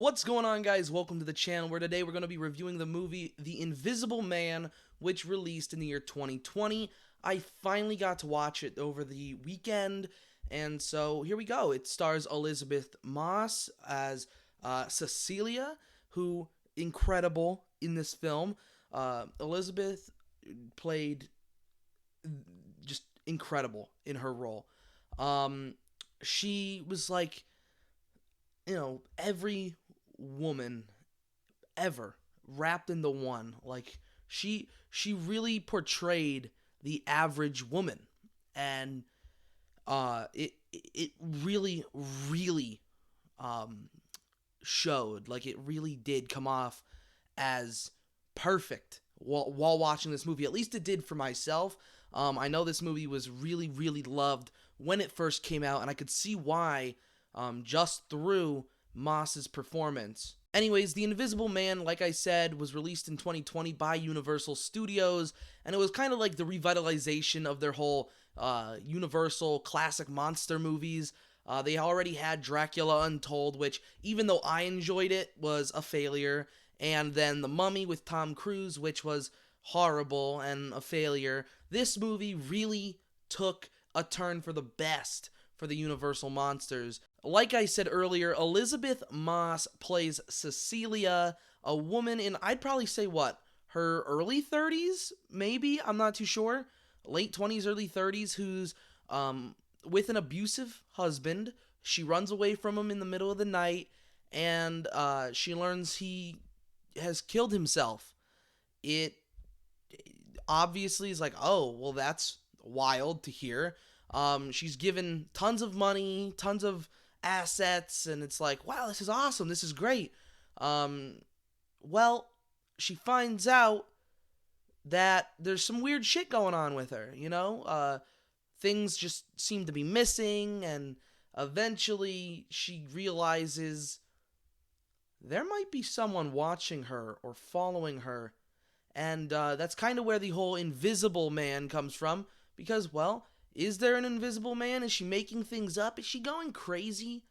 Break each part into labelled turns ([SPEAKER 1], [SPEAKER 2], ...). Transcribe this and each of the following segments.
[SPEAKER 1] What's going on, guys? Welcome to the channel, where today we're going to be reviewing the movie The Invisible Man, which released in the year 2020. I finally got to watch it over the weekend, and so here we go. It stars Elizabeth Moss as Cecilia, who incredible in this film. Elizabeth played just incredible in her role. Um, she was like, every woman ever wrapped into one. Like she really portrayed the average woman, and it really um showed. Like, it really did come off as perfect while watching this movie. At least it did for myself. I know this movie was really loved when it first came out, and I could see why, just through Moss's performance. Anyways, The Invisible Man, like I said, was released in 2020 by Universal Studios, and it was kind of like the revitalization of their whole Universal classic monster movies. They already had Dracula Untold, which, even though I enjoyed it, was a failure. And then The Mummy with Tom Cruise, which was horrible and a failure. This movie really took a turn for the best for the Universal monsters. Like I said earlier, Elizabeth Moss plays Cecilia, a woman in, I'd probably say, her early 30s, maybe? I'm not too sure. Late 20s, early 30s, who's with an abusive husband. She runs away from him in the middle of the night, and she learns he has killed himself. It obviously is like, oh, well, that's wild to hear. She's given tons of money, tons of assets, and it's like, wow, this is awesome, this is great. Well, she finds out that there's some weird shit going on with her, things just seem to be missing, and eventually she realizes there might be someone watching her or following her. And that's kind of where the whole invisible man comes from, because, well, is there an invisible man? Is she making things up? Is she going crazy?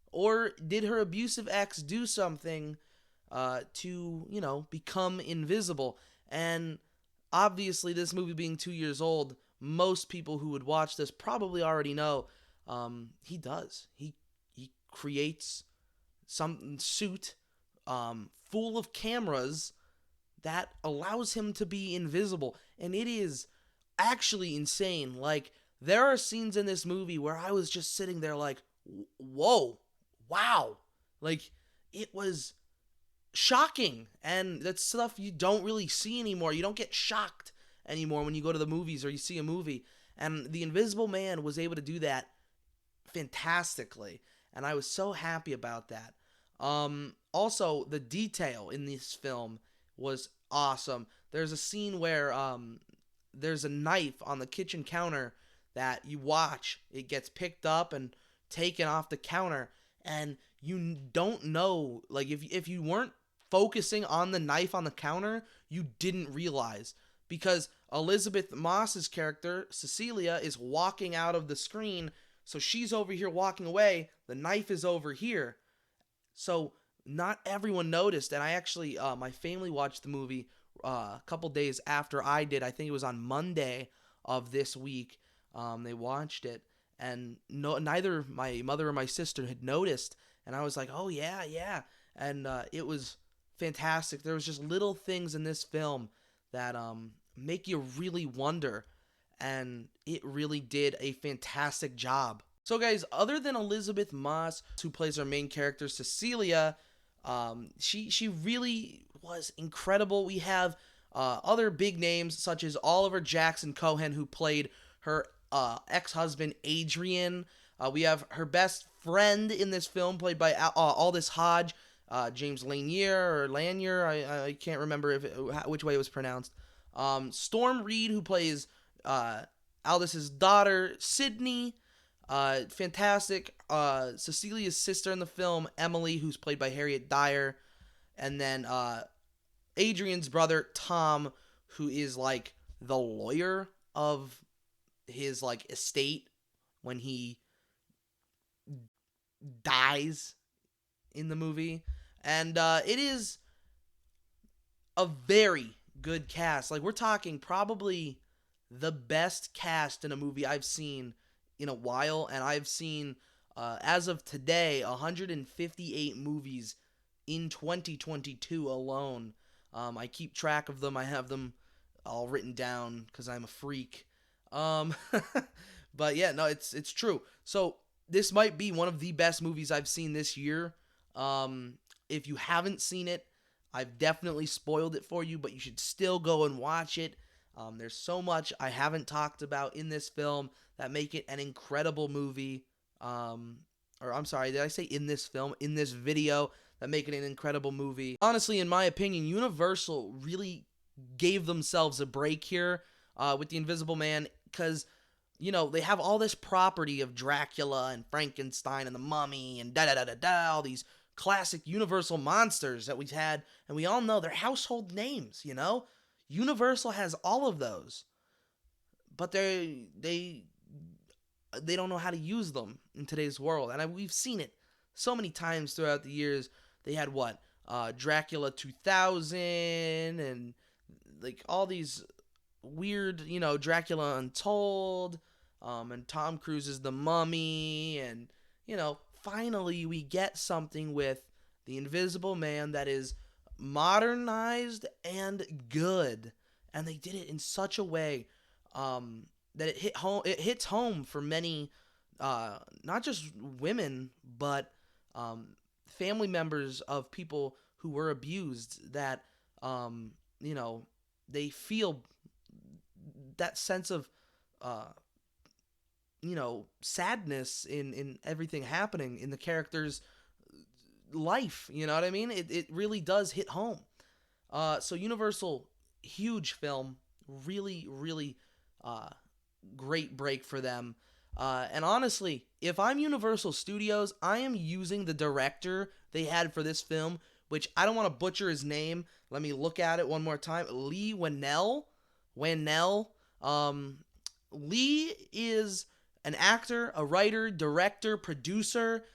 [SPEAKER 1] Or did her abusive ex do something to become invisible? And obviously, this movie being 2 years old, most people who would watch this probably already know he does. He creates some suit full of cameras that allows him to be invisible. And it is actually insane. Like, there are scenes in this movie where I was just sitting there like, whoa, wow. Like, it was shocking. And that's stuff you don't really see anymore. You don't get shocked anymore when you go to the movies or you see a movie. And The Invisible Man was able to do that fantastically. And I was so happy about that. Also, the detail in this film was awesome. There's a scene where there's a knife on the kitchen counter that you watch. It gets picked up and taken off the counter, and you don't know, like, if you weren't focusing on the knife on the counter, you didn't realize, because Elizabeth Moss's character Cecilia is walking out of the screen, so she's over here walking away, the knife is over here. So not everyone noticed, and I actually, my family watched the movie a couple days after I did. I think it was on Monday of this week. They watched it, and neither my mother or my sister had noticed. And I was like, oh yeah, yeah, and it was fantastic. There was just little things in this film that make you really wonder, and it really did a fantastic job. So, guys, other than Elizabeth Moss, who plays our main character Cecilia, she really was incredible. We have other big names such as Oliver Jackson Cohen, who played her ex-husband Adrian. We have her best friend in this film, played by Aldous Hodge, James Lanier or Lanier. I can't remember which way it was pronounced. Storm Reed, who plays Aldous' daughter Sydney. Fantastic. Cecilia's sister in the film, Emily, who's played by Harriet Dyer. And then Adrian's brother, Tom, who is like the lawyer of his like estate when he dies in the movie. And it is a very good cast. Like, we're talking probably the best cast in a movie I've seen in a while, and I've seen, as of today, 158 movies in 2022 alone. I keep track of them. I have them all written down because I'm a freak. Um, but yeah, no, it's true. So this might be one of the best movies I've seen this year. Um, if you haven't seen it, I've definitely spoiled it for you, but you should still go and watch it. There's so much I haven't talked about in this film that make it an incredible movie. Or I'm sorry, did I say in this film? In this video that make it an incredible movie. Honestly, in my opinion, Universal really gave themselves a break here with The Invisible Man because, you know, they have all this property of Dracula and Frankenstein and the Mummy and da-da-da-da-da, all these classic Universal monsters that we've had, and we all know they're household names, you know? Universal has all of those, but they don't know how to use them in today's world, and we've seen it so many times throughout the years. They had what, Dracula 2000, and like all these weird, you know, Dracula Untold, and Tom Cruise's The Mummy, and you know, finally we get something with The Invisible Man that is modernized and good, and they did it in such a way that it hit home. It hits home for many, not just women, but family members of people who were abused. That you know, they feel that sense of you know, sadness in everything happening in the character's life. You know what I mean? It really does hit home. So Universal, huge film, really, really great break for them. And honestly, if I'm Universal Studios, I am using the director they had for this film, which I don't want to butcher his name. Let me look at it one more time. Lee Whannell. Whannell. Lee is an actor, a writer, director, producer.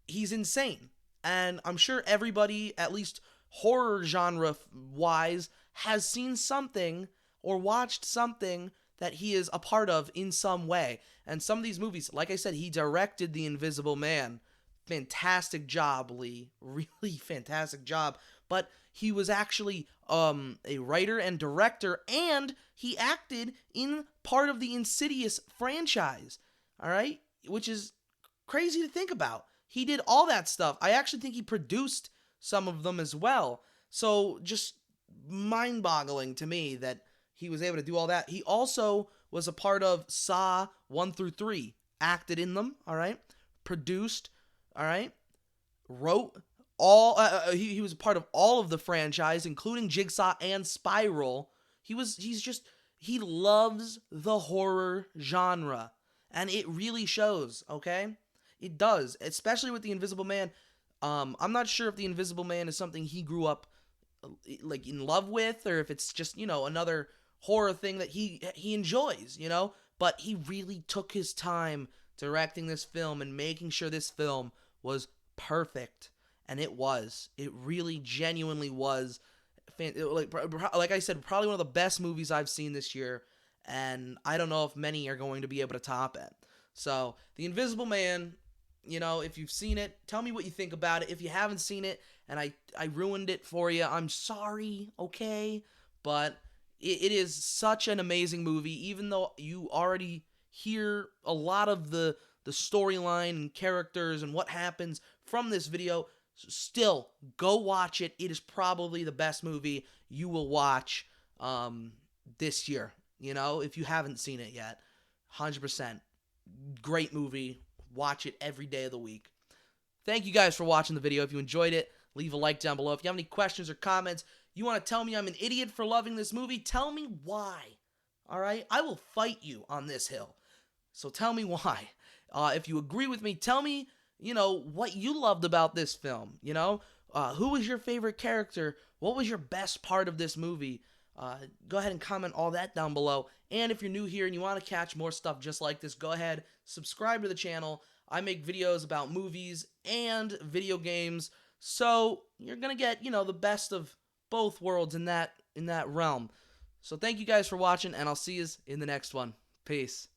[SPEAKER 1] He's insane. And I'm sure everybody, at least horror genre wise, has seen something or watched something that he is a part of in some way. And some of these movies, like I said, he directed The Invisible Man. Fantastic job, Lee. Really fantastic job. But he was actually a writer and director, and he acted in part of the Insidious franchise. All right? Which is crazy to think about. He did all that stuff. I actually think he produced some of them as well. So just mind-boggling to me that he was able to do all that. He also was a part of Saw 1 through 3. Acted in them, all right? Produced, all right? Wrote all he was a part of all of the franchise, including Jigsaw and Spiral. He loves the horror genre, and it really shows, okay? It does, especially with The Invisible Man. I'm not sure if The Invisible Man is something he grew up like in love with, or if it's just, you know, another horror thing that he enjoys, you know. But he really took his time directing this film and making sure this film was perfect, and it was. It really, genuinely was. Like I said, probably one of the best movies I've seen this year, and I don't know if many are going to be able to top it. So, The Invisible Man, you know, if you've seen it, tell me what you think about it. If you haven't seen it and I ruined it for you, I'm sorry, okay? But it is such an amazing movie, even though you already hear a lot of the storyline and characters and what happens from this video. Still, go watch it. It is probably the best movie you will watch this year, you know, if you haven't seen it yet. 100%. Great movie. Watch it every day of the week. Thank you guys for watching the video. If you enjoyed it, leave a like down below. If you have any questions or comments, you want to tell me I'm an idiot for loving this movie, tell me why. All right? I will fight you on this hill. So tell me why. If you agree with me, tell me, you know, what you loved about this film. You know, who was your favorite character? What was your best part of this movie? Go ahead and comment all that down below. And if you're new here and you want to catch more stuff just like this, go ahead, subscribe to the channel. I make videos about movies and video games, So you're gonna get, the best of both worlds in that realm. So thank you guys for watching, and I'll see you in the next one. Peace.